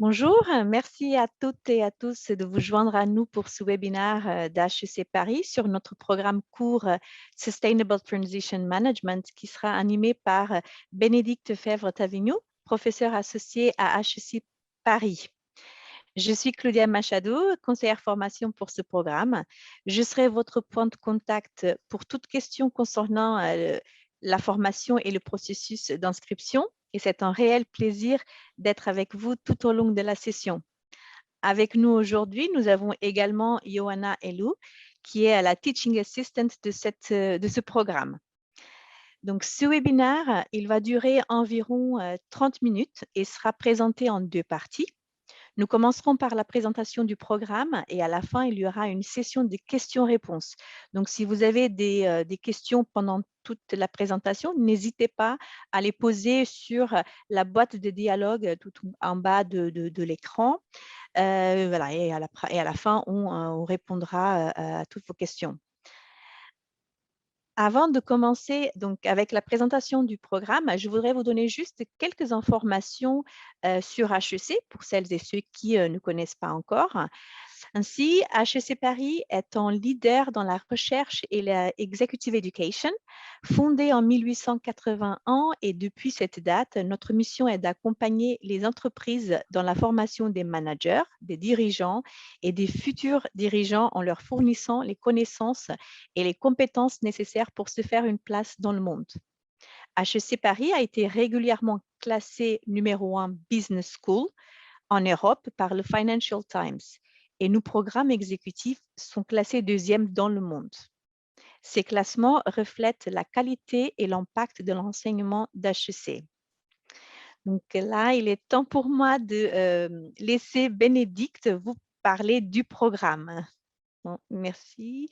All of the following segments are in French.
Bonjour, merci à toutes et à tous de vous joindre à nous pour ce webinaire d'HEC Paris sur notre programme court Sustainable Transition Management qui sera animé par Bénédicte Fèvre-Tavignou, professeure associée à HEC Paris. Je suis Claudia Machado, conseillère formation pour ce programme. Je serai votre point de contact pour toute question concernant la formation et le processus d'inscription. Et c'est un réel plaisir d'être avec vous tout au long de la session. Avec nous aujourd'hui, nous avons également Johanna Elou, qui est la Teaching Assistant de ce programme. Donc, ce webinaire, il va durer environ 30 minutes et sera présenté en deux parties. Nous commencerons par la présentation du programme et à la fin, il y aura une session de questions-réponses. Donc, si vous avez des questions pendant toute la présentation, n'hésitez pas à les poser sur la boîte de dialogue tout en bas de l'écran. Voilà, et à la fin, on répondra à toutes vos questions. Avant de commencer donc, avec la présentation du programme, je voudrais vous donner juste quelques informations sur HEC pour celles et ceux qui ne connaissent pas encore. Ainsi, HEC Paris est un leader dans la recherche et la executive education. Fondé en 1881 et depuis cette date, notre mission est d'accompagner les entreprises dans la formation des managers, des dirigeants et des futurs dirigeants en leur fournissant les connaissances et les compétences nécessaires pour se faire une place dans le monde. HEC Paris a été régulièrement classé numéro 1 Business School en Europe par le Financial Times et nos programmes exécutifs sont classés deuxième dans le monde. Ces classements reflètent la qualité et l'impact de l'enseignement d'HEC. Donc là, il est temps pour moi de laisser Bénédicte vous parler du programme. Bon, merci.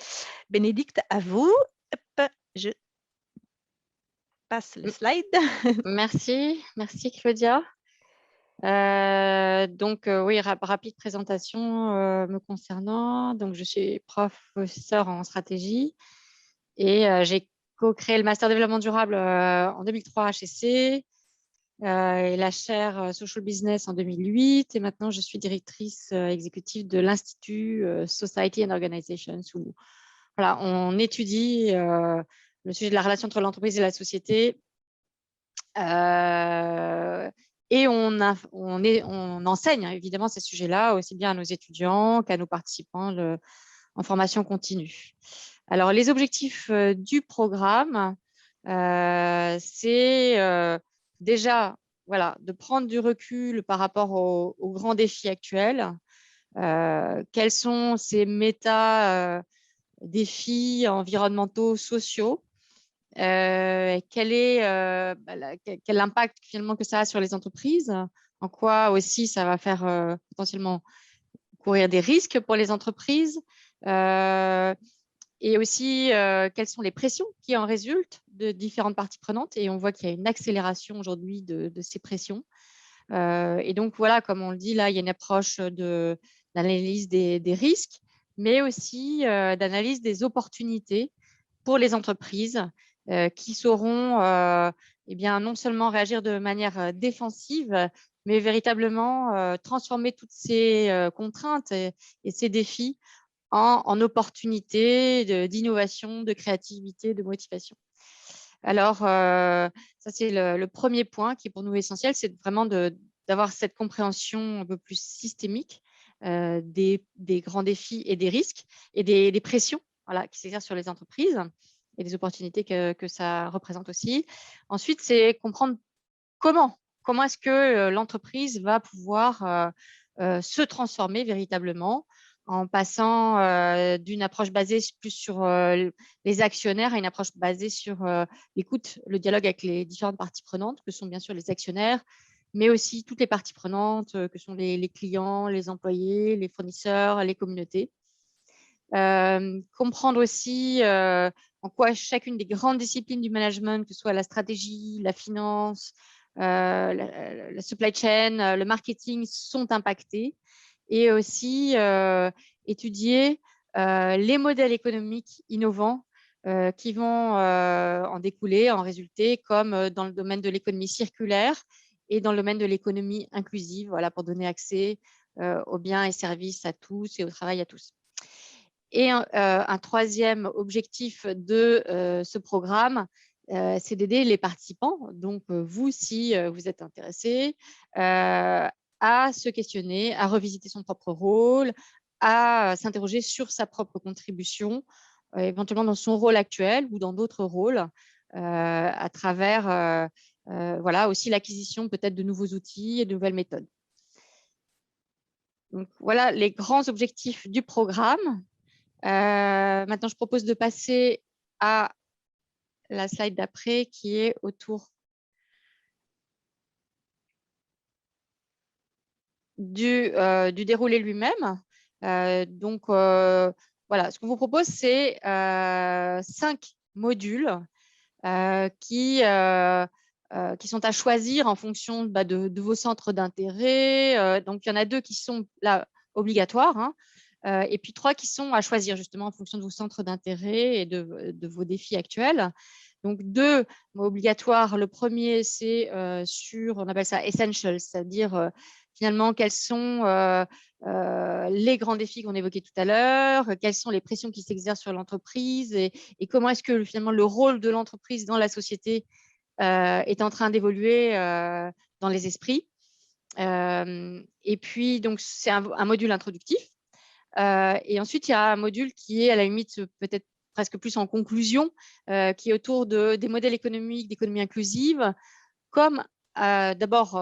Bénédicte, à vous. Hop, je passe le slide. Merci Claudia. Oui, rapide présentation me concernant. Donc, je suis professeure en stratégie et j'ai co-créé le master développement durable en 2003 à HEC et la chaire social business en 2008. Et maintenant, je suis directrice exécutive de l'Institut Society and Organizations où voilà, on étudie le sujet de la relation entre l'entreprise et la société. Et on enseigne évidemment ces sujets-là aussi bien à nos étudiants qu'à nos participants en formation continue. Alors, les objectifs du programme, c'est déjà voilà, de prendre du recul par rapport aux grands défis actuels. Quels sont ces défis environnementaux, sociaux? Quel impact finalement que ça a sur les entreprises, en quoi aussi ça va faire potentiellement courir des risques pour les entreprises, et aussi quelles sont les pressions qui en résultent de différentes parties prenantes. Et on voit qu'il y a une accélération aujourd'hui de ces pressions. Et donc voilà, comme on le dit là, il y a une approche d'analyse des risques, mais aussi d'analyse des opportunités pour les entreprises qui sauront eh bien, non seulement réagir de manière défensive, mais véritablement transformer toutes ces contraintes et ces défis en opportunités d'innovation, de créativité, de motivation. Alors, ça, c'est le premier point qui est pour nous essentiel, c'est vraiment d'avoir cette compréhension un peu plus systémique des grands défis et des risques et des pressions voilà, qui s'exercent sur les entreprises et des opportunités que ça représente aussi. Ensuite, c'est comprendre comment est-ce que l'entreprise va pouvoir se transformer véritablement en passant d'une approche basée plus sur les actionnaires à une approche basée sur l'écoute, le dialogue avec les différentes parties prenantes, que sont bien sûr les actionnaires, mais aussi toutes les parties prenantes, que sont les clients, les employés, les fournisseurs, les communautés. Comprendre aussi en quoi chacune des grandes disciplines du management, que ce soit la stratégie, la finance, la supply chain, le marketing, sont impactées. Et aussi étudier les modèles économiques innovants qui vont en découler, en résulter, comme dans le domaine de l'économie circulaire et dans le domaine de l'économie inclusive, voilà, pour donner accès aux biens et services à tous et au travail à tous. Et un troisième objectif de ce programme, c'est d'aider les participants, donc vous, si vous êtes intéressé, à se questionner, à revisiter son propre rôle, à s'interroger sur sa propre contribution, éventuellement dans son rôle actuel ou dans d'autres rôles, à travers voilà, aussi l'acquisition peut-être de nouveaux outils et de nouvelles méthodes. Donc voilà les grands objectifs du programme. Maintenant, je propose de passer à la slide d'après qui est autour du déroulé lui-même. Donc, voilà, ce qu'on vous propose, c'est 5 modules qui sont à choisir en fonction de vos centres d'intérêt. Donc, il y en a 2 qui sont là obligatoires, hein, et puis 3 qui sont à choisir justement en fonction de vos centres d'intérêt et de vos défis actuels. Donc, 2 obligatoires. Le premier, c'est sur, on appelle ça essential, c'est-à-dire finalement quels sont les grands défis qu'on évoquait tout à l'heure, quelles sont les pressions qui s'exercent sur l'entreprise et comment est-ce que finalement le rôle de l'entreprise dans la société est en train d'évoluer dans les esprits. Et puis, donc, c'est un module introductif. Et ensuite, il y a un module qui est à la limite peut-être presque plus en conclusion, qui est autour des modèles économiques, d'économie inclusive, comme d'abord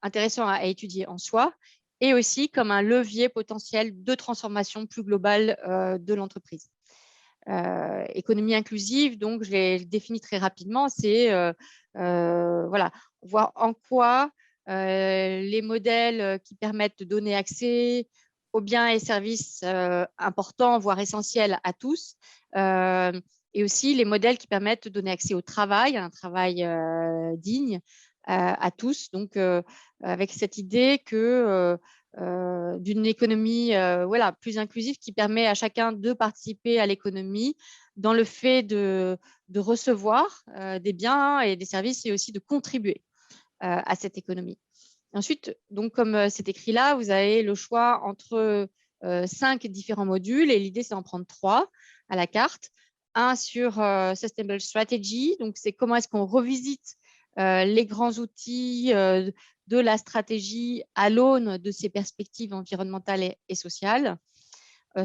intéressant à étudier en soi, et aussi comme un levier potentiel de transformation plus globale de l'entreprise. Économie inclusive, donc je l'ai défini très rapidement, c'est voilà, voir en quoi les modèles qui permettent de donner accès aux biens et services importants, voire essentiels à tous, et aussi les modèles qui permettent de donner accès au travail, un travail digne à tous. Donc, avec cette idée que d'une économie voilà, plus inclusive qui permet à chacun de participer à l'économie dans le fait de recevoir des biens et des services et aussi de contribuer à cette économie. Ensuite, donc, comme c'est écrit là, vous avez le choix entre 5 différents modules et l'idée, c'est d'en prendre 3 à la carte. Un sur Sustainable Strategy, donc c'est comment est-ce qu'on revisite les grands outils de la stratégie à l'aune de ces perspectives environnementales et sociales.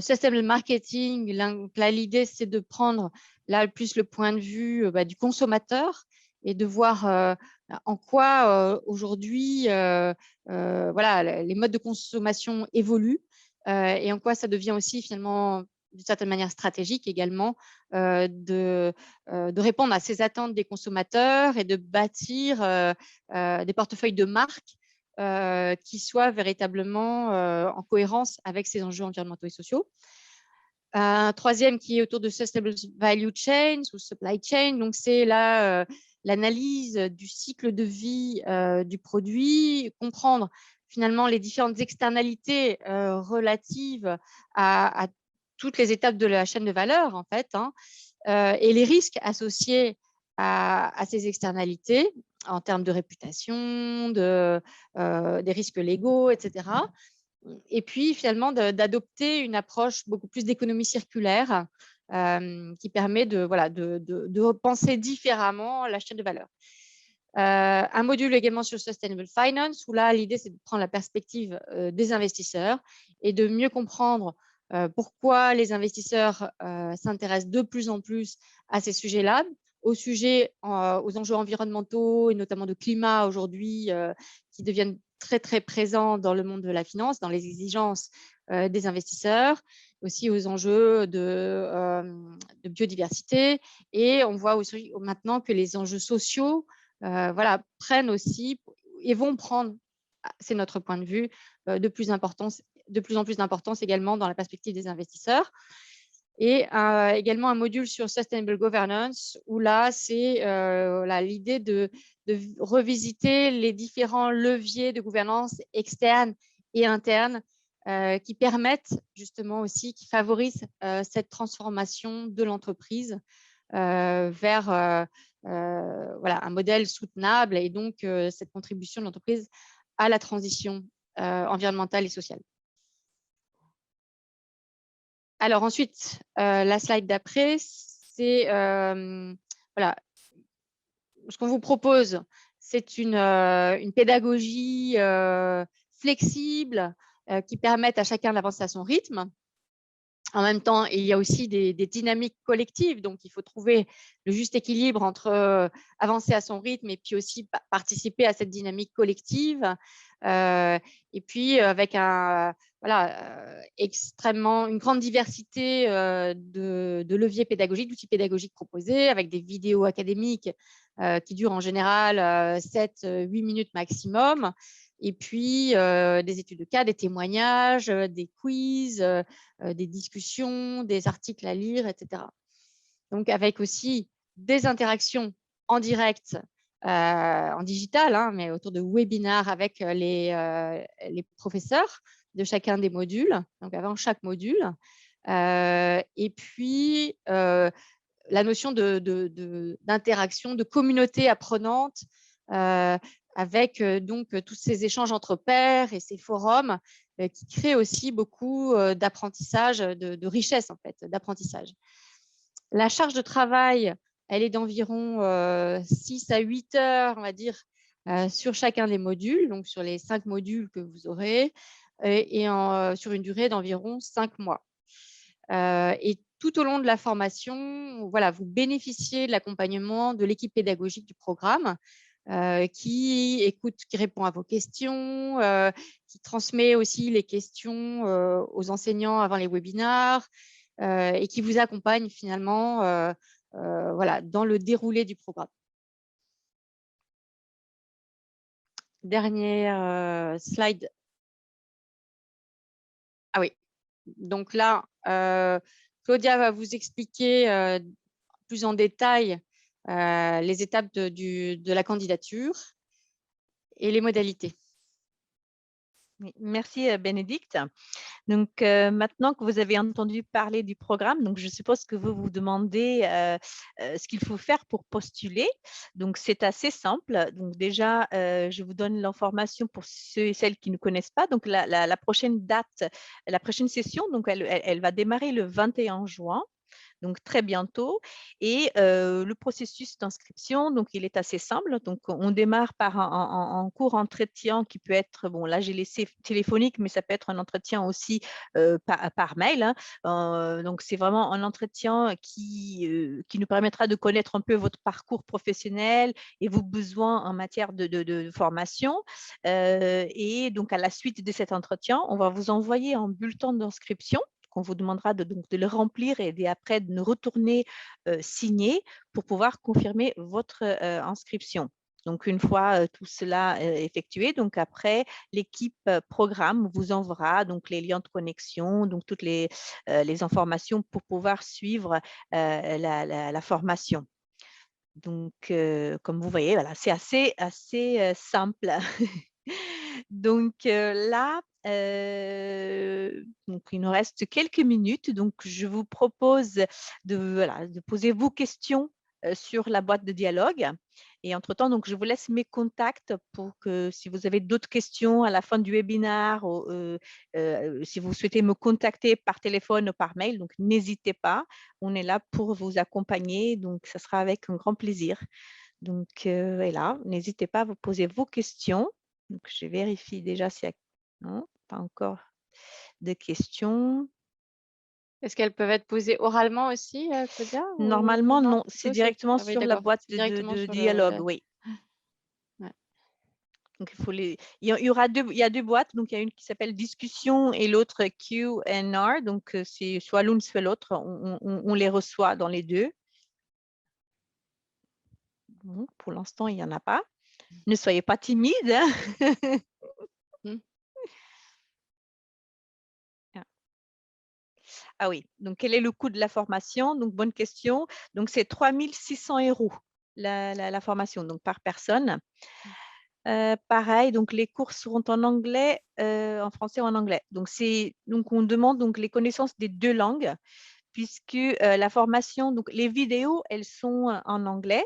Sustainable Marketing, là l'idée, c'est de prendre là plus le point de vue du consommateur et de voir en quoi aujourd'hui voilà, les modes de consommation évoluent et en quoi ça devient aussi finalement d'une certaine manière stratégique également de répondre à ces attentes des consommateurs et de bâtir des portefeuilles de marques qui soient véritablement en cohérence avec ces enjeux environnementaux et sociaux. Un troisième qui est autour de Sustainable Value Chains ou Supply Chain, donc c'est là l'analyse du cycle de vie du produit, comprendre finalement les différentes externalités relatives à toutes les étapes de la chaîne de valeur en fait, hein, et les risques associés à ces externalités en termes de réputation, des risques légaux, etc. Et puis finalement d'adopter une approche beaucoup plus d'économie circulaire qui permet voilà, de penser différemment la chaîne de valeur. Un module également sur Sustainable Finance, où là, l'idée, c'est de prendre la perspective des investisseurs et de mieux comprendre pourquoi les investisseurs s'intéressent de plus en plus à ces sujets-là, aux enjeux environnementaux et notamment de climat aujourd'hui qui deviennent très, très présents dans le monde de la finance, dans les exigences des investisseurs, aussi aux enjeux de biodiversité. Et on voit aussi maintenant que les enjeux sociaux voilà, prennent aussi et vont prendre, c'est notre point de vue, de plus en plus d'importance également dans la perspective des investisseurs. Et également un module sur Sustainable Governance, où là, c'est l'idée de revisiter les différents leviers de gouvernance externe et interne qui permettent justement aussi, qui favorisent cette transformation de l'entreprise vers voilà, un modèle soutenable et donc cette contribution de l'entreprise à la transition environnementale et sociale. Alors ensuite, la slide d'après, c'est voilà, ce qu'on vous propose, c'est une pédagogie flexible qui permette à chacun d'avancer à son rythme. En même temps, il y a aussi des dynamiques collectives, donc il faut trouver le juste équilibre entre avancer à son rythme et puis aussi participer à cette dynamique collective. Et puis avec une grande diversité de leviers pédagogiques, d'outils pédagogiques proposés, avec des vidéos académiques qui durent en général 7-8 minutes maximum. Et puis, des études de cas, des témoignages, des quiz, des discussions, des articles à lire, etc. Donc, avec aussi des interactions en direct, en digital, hein, mais autour de webinaires avec les professeurs de chacun des modules, donc avant chaque module. Et puis, la notion d'interaction, de communauté apprenante, avec donc tous ces échanges entre pairs et ces forums qui créent aussi beaucoup d'apprentissage, de richesse en fait, d'apprentissage. La charge de travail, elle est d'environ 6 à 8 heures, on va dire, sur chacun des modules, donc sur les 5 modules que vous aurez, et sur une durée d'environ 5 mois. Et tout au long de la formation, voilà, vous bénéficiez de l'accompagnement de l'équipe pédagogique du programme qui écoute, qui répond à vos questions, qui transmet aussi les questions aux enseignants avant les webinaires et qui vous accompagne finalement voilà, dans le déroulé du programme. Dernière slide. Ah oui, donc là, Claudia va vous expliquer plus en détail les étapes de la candidature et les modalités. Merci Bénédicte. Donc maintenant que vous avez entendu parler du programme, donc je suppose que vous vous demandez ce qu'il faut faire pour postuler. Donc c'est assez simple. Donc déjà, je vous donne l'information pour ceux et celles qui ne connaissent pas. Donc la prochaine date, la prochaine session, donc elle va démarrer le 21 juin. Donc très bientôt. Et le processus d'inscription, donc il est assez simple. Donc on démarre par un court entretien qui peut être, bon là j'ai laissé téléphonique, mais ça peut être un entretien aussi par mail. Hein. Donc c'est vraiment un entretien qui nous permettra de connaître un peu votre parcours professionnel et vos besoins en matière de formation. Et donc à la suite de cet entretien, on va vous envoyer un bulletin d'inscription qu'on vous demandera de le remplir et après de nous retourner signer pour pouvoir confirmer votre inscription. Donc, une fois tout cela effectué, donc après, l'équipe programme vous enverra donc les liens de connexion, donc toutes les informations pour pouvoir suivre la formation. Donc, comme vous voyez, voilà, c'est assez simple. Donc là, donc il nous reste quelques minutes. Donc, je vous propose de poser vos questions sur la boîte de dialogue. Et entre-temps, donc, je vous laisse mes contacts pour que si vous avez d'autres questions à la fin du webinaire ou si vous souhaitez me contacter par téléphone ou par mail, donc n'hésitez pas. On est là pour vous accompagner. Donc, ça sera avec un grand plaisir. Donc, voilà, n'hésitez pas à vous poser vos questions. Donc, je vérifie déjà s'il y a non, pas encore de questions. Est-ce qu'elles peuvent être posées oralement aussi, Claudia? Normalement, non, c'est plutôt directement ah oui, sur la d'accord, boîte c'est directement de sur dialogue, oui. Ouais. Donc, il y a deux boîtes. Donc, il y a une qui s'appelle discussion et l'autre Q&R. Donc, c'est soit l'une, soit l'autre. On les reçoit dans les deux. Bon, pour l'instant, il n'y en a pas. Ne soyez pas timide. Hein. Ah oui, donc quel est le coût de la formation? Donc, bonne question. Donc, c'est 3 600 € la formation, donc par personne. Pareil, donc les cours seront en anglais, en français ou en anglais. Donc, on demande donc les connaissances des deux langues. puisque la formation, donc les vidéos, elles sont en anglais,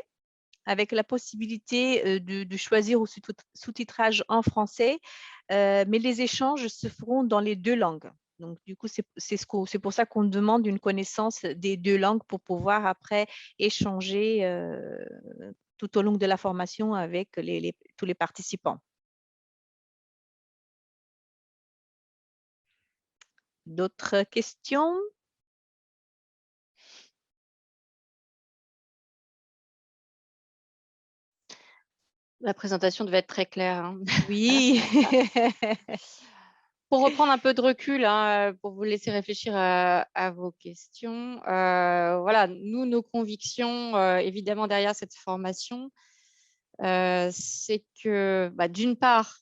avec la possibilité de choisir au sous-titrage en français, mais les échanges se feront dans les 2 langues. Donc, du coup, c'est pour ça qu'on demande une connaissance des 2 langues pour pouvoir après échanger tout au long de la formation avec tous les participants. D'autres questions? La présentation devait être très claire, hein. Oui. Pour reprendre un peu de recul, hein, pour vous laisser réfléchir à vos questions, voilà, nous, nos convictions, évidemment, derrière cette formation, c'est que, d'une part,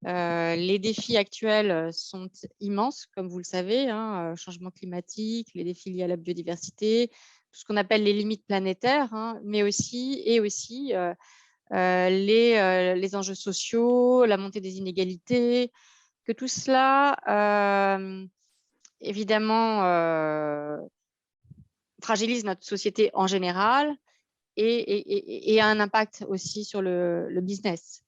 les défis actuels sont immenses, comme vous le savez, hein, changement climatique, les défis liés à la biodiversité, tout ce qu'on appelle les limites planétaires, hein, mais aussi les enjeux sociaux, la montée des inégalités, que tout cela, évidemment, fragilise notre société en général et a un impact aussi sur le business.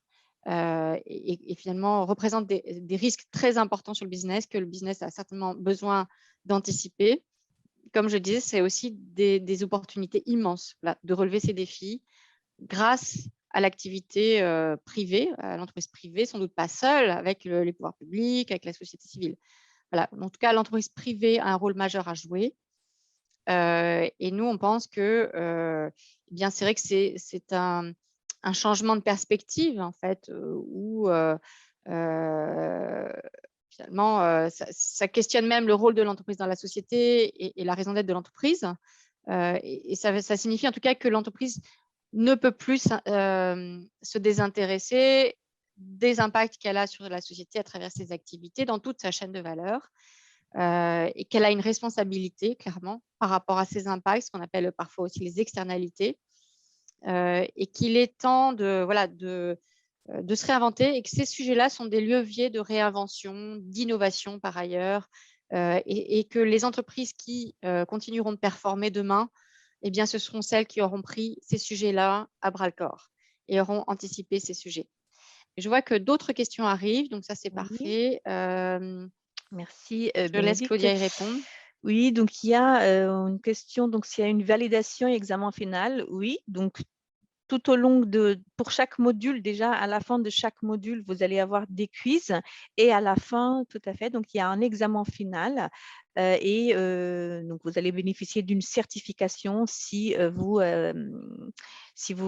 Et finalement, représente des risques très importants sur le business que le business a certainement besoin d'anticiper. Comme je disais, c'est aussi des opportunités immenses de relever ces défis grâce à l'activité privée, à l'entreprise privée, sans doute pas seule, avec les pouvoirs publics, avec la société civile. Voilà. En tout cas, l'entreprise privée a un rôle majeur à jouer. Et nous, on pense que bien, c'est vrai que c'est un changement de perspective, en fait, où finalement, ça questionne même le rôle de l'entreprise dans la société et la raison d'être de l'entreprise. Et ça signifie en tout cas que l'entreprise ne peut plus se désintéresser des impacts qu'elle a sur la société à travers ses activités dans toute sa chaîne de valeur. Et qu'elle a une responsabilité, clairement, par rapport à ces impacts, ce qu'on appelle parfois aussi les externalités, et qu'il est temps de se réinventer et que ces sujets-là sont des leviers de réinvention, d'innovation par ailleurs, et que les entreprises qui continueront de performer demain, eh bien, ce seront celles qui auront pris ces sujets-là à bras-le-corps et auront anticipé ces sujets. Et je vois que d'autres questions arrivent, donc ça, c'est parfait. Merci, Je laisse Bénédicte. Claudia y répondre. Oui, donc il y a une question, donc s'il y a une validation et examen final, oui, donc tout au long pour chaque module, déjà à la fin de chaque module, vous allez avoir des quiz et à la fin, tout à fait, donc il y a un examen final et donc vous allez bénéficier d'une certification si vous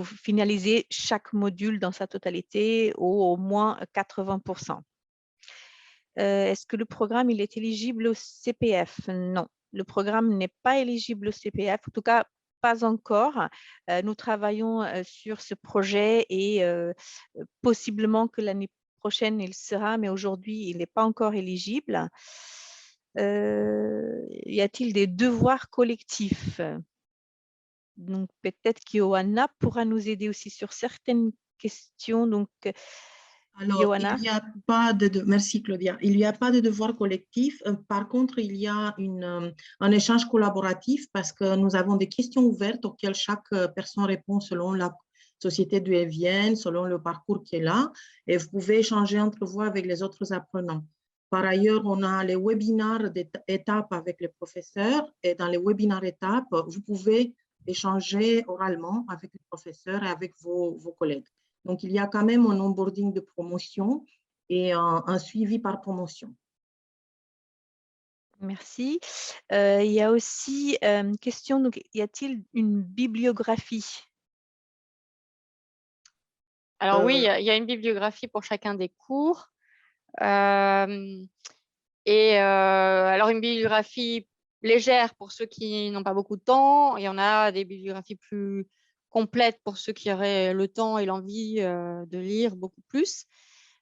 finalisez chaque module dans sa totalité au moins 80%. Est-ce que le programme il est éligible au CPF? Non, le programme n'est pas éligible au CPF, en tout cas pas encore. Nous travaillons sur ce projet et possiblement que l'année prochaine il sera, mais aujourd'hui il n'est pas encore éligible. Y a-t-il des devoirs collectifs? Donc peut-être qu'Ioanna pourra nous aider aussi sur certaines questions. Donc, alors, Ioanna. il n'y a pas merci Claudia, il n'y a pas de devoir collectif. Par contre, il y a un échange collaboratif parce que nous avons des questions ouvertes auxquelles chaque personne répond selon la société d'où elle vient, selon le parcours qui est là, et vous pouvez échanger entre vous avec les autres apprenants. Par ailleurs, on a les webinaires d'étapes avec les professeurs, et dans les webinaires étapes, vous pouvez échanger oralement avec les professeurs et avec vos collègues. Donc, il y a quand même un onboarding de promotion et un suivi par promotion. Merci. Il y a aussi une question, donc, y a-t-il une bibliographie? Alors oui, il y a une bibliographie pour chacun des cours. Alors une bibliographie légère pour ceux qui n'ont pas beaucoup de temps. Il y en a des bibliographies plus complètes pour ceux qui auraient le temps et l'envie de lire beaucoup plus.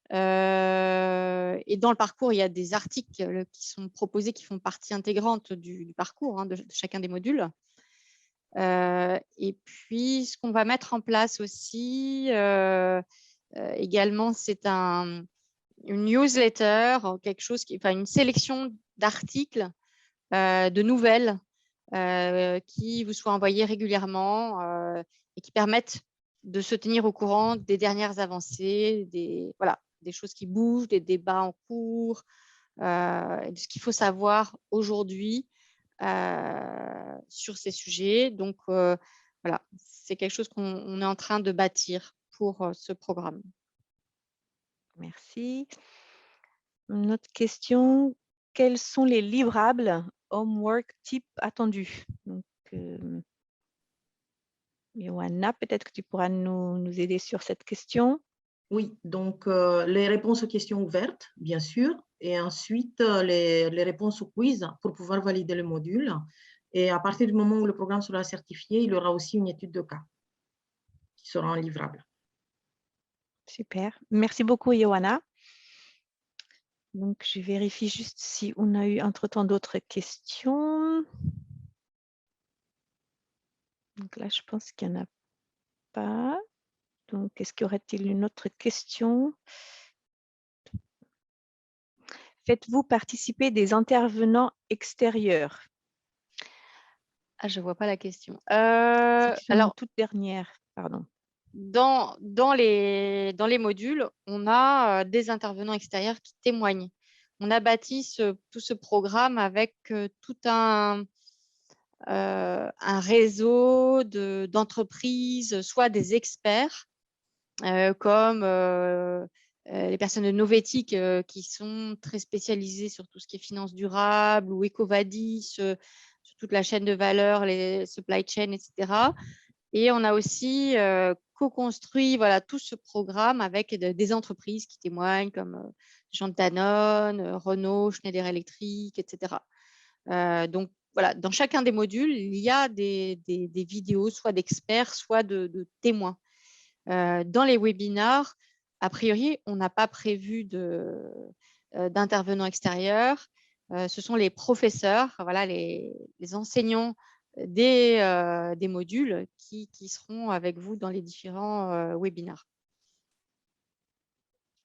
Et dans le parcours, il y a des articles qui sont proposés, qui font partie intégrante du parcours, hein, de chacun des modules. Et puis, ce qu'on va mettre en place aussi également, c'est une newsletter, quelque chose une sélection d'articles, de nouvelles qui vous soient envoyés régulièrement et qui permettent de se tenir au courant des dernières avancées, des choses qui bougent, des débats en cours, de ce qu'il faut savoir aujourd'hui sur ces sujets. Donc, voilà, c'est quelque chose qu'on est en train de bâtir pour ce programme. Merci. Une autre question. Quels sont les livrables homework type attendus? Donc, Johanna, peut-être que tu pourras nous aider sur cette question. Oui, donc les réponses aux questions ouvertes, bien sûr, et ensuite les réponses au quiz pour pouvoir valider le module. Et à partir du moment où le programme sera certifié, il y aura aussi une étude de cas qui sera en livrable. Super. Merci beaucoup, Johanna. Donc, je vérifie juste si on a eu entre-temps d'autres questions. Donc là, je pense qu'il n'y en a pas. Donc, est-ce qu'il y aurait-il une autre question? Faites-vous participer des intervenants extérieurs? Ah, je ne vois pas la question. Alors, toute dernière, pardon. Dans les modules, on a des intervenants extérieurs qui témoignent. On a bâti tout ce programme avec tout un réseau d'entreprises, soit des experts, comme les personnes de Novetic qui sont très spécialisées sur tout ce qui est finance durable, ou EcoVadis, sur toute la chaîne de valeur, les supply chain, etc. Et on a aussi co-construit tout ce programme avec des entreprises qui témoignent, comme Jean Danone, Renault, Schneider Electric, etc. Donc, voilà, dans chacun des modules, il y a des vidéos, soit d'experts, soit de témoins. Dans les webinars, a priori, on n'a pas prévu d'intervenants extérieurs. Ce sont les professeurs, voilà, les enseignants des modules qui seront avec vous dans les différents webinars.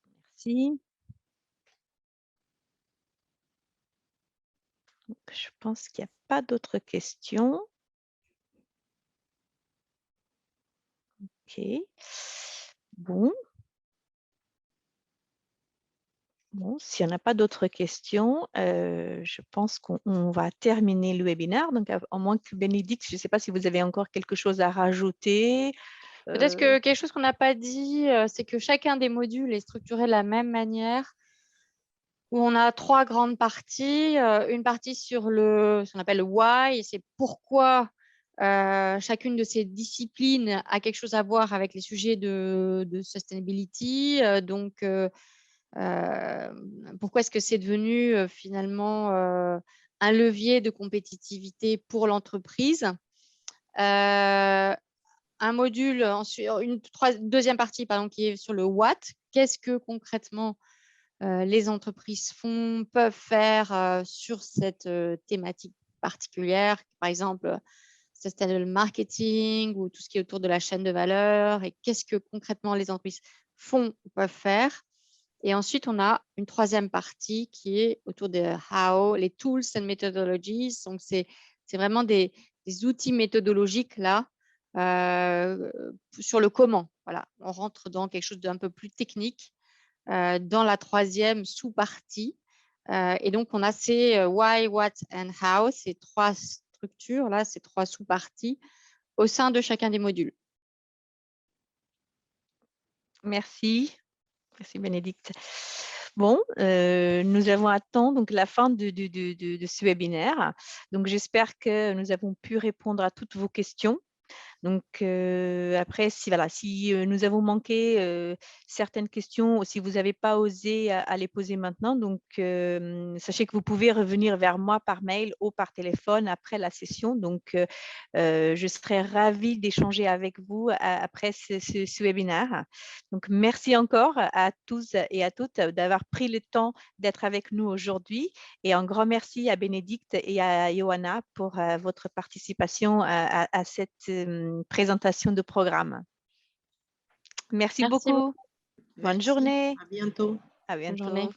Merci. Donc, je pense qu'il n'y a pas d'autres questions. OK. Bon. Bon, s'il n'y en a pas d'autres questions, je pense qu'on va terminer le webinaire. Donc, à moins que Bénédicte, je ne sais pas si vous avez encore quelque chose à rajouter. Peut-être que quelque chose qu'on n'a pas dit, c'est que chacun des modules est structuré de la même manière, où on a 3 grandes parties. Une partie sur ce qu'on appelle le why, c'est pourquoi chacune de ces disciplines a quelque chose à voir avec les sujets de sustainability. Donc, pourquoi est-ce que c'est devenu finalement un levier de compétitivité pour l'entreprise. Un module, une deuxième partie qui est sur le what. Qu'est-ce que concrètement les entreprises peuvent faire sur cette thématique particulière, par exemple sustainable marketing ou tout ce qui est autour de la chaîne de valeur, et qu'est-ce que concrètement les entreprises font ou peuvent faire. Et ensuite, on a une troisième partie qui est autour de how, les tools and methodologies. Donc, c'est vraiment des outils méthodologiques là sur le comment. Voilà, on rentre dans quelque chose d'un peu plus technique dans la troisième sous-partie. Et donc, on a ces why, what and how, ces 3 structures là, ces 3 sous-parties au sein de chacun des modules. Merci. Merci Bénédicte. Bon, nous avons attendu donc la fin de ce webinaire. Donc, j'espère que nous avons pu répondre à toutes vos questions. Donc, après, si nous avons manqué certaines questions ou si vous n'avez pas osé à les poser maintenant, donc sachez que vous pouvez revenir vers moi par mail ou par téléphone après la session. Donc, je serai ravie d'échanger avec vous après ce webinaire. Donc, merci encore à tous et à toutes d'avoir pris le temps d'être avec nous aujourd'hui. Et un grand merci à Bénédicte et à Johanna pour votre participation à cette présentation de programme. Merci beaucoup. Bonne journée. À bientôt. À bientôt. Bonne journée.